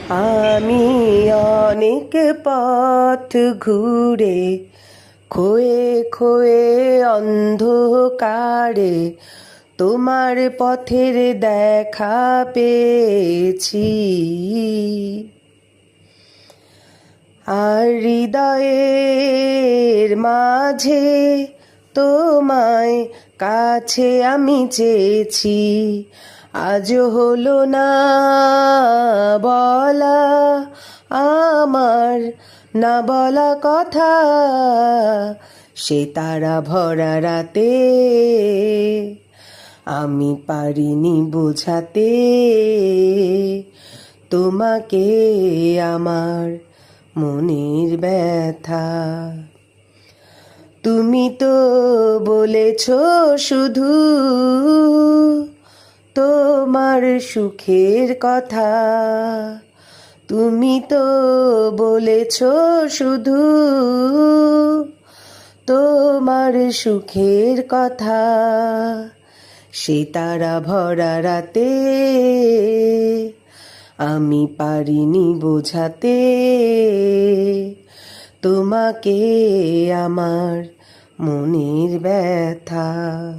আমি অনেক পথ ঘুরে খোয়ে খোয়ে অন্ধকারে তোমার পথের দেখা পেয়েছি। আর হৃদয়ের মাঝে তোমায় কাছে আমি চেয়েছি। আজও হলো না বলা আমার না বলা কথা, সে তারা ভরা রাতে আমি পারিনি বোঝাতে তোমাকে আমার মনের ব্যথা। তুমি তো বলেছ শুধু তোমার সুখের কথা, তুমি তো বলেছ শুধু তোমার সুখের কথা, সে তারা ভরা রাতে আমি পারিনি বোঝাতে তোমাকে আমার মনের ব্যথা।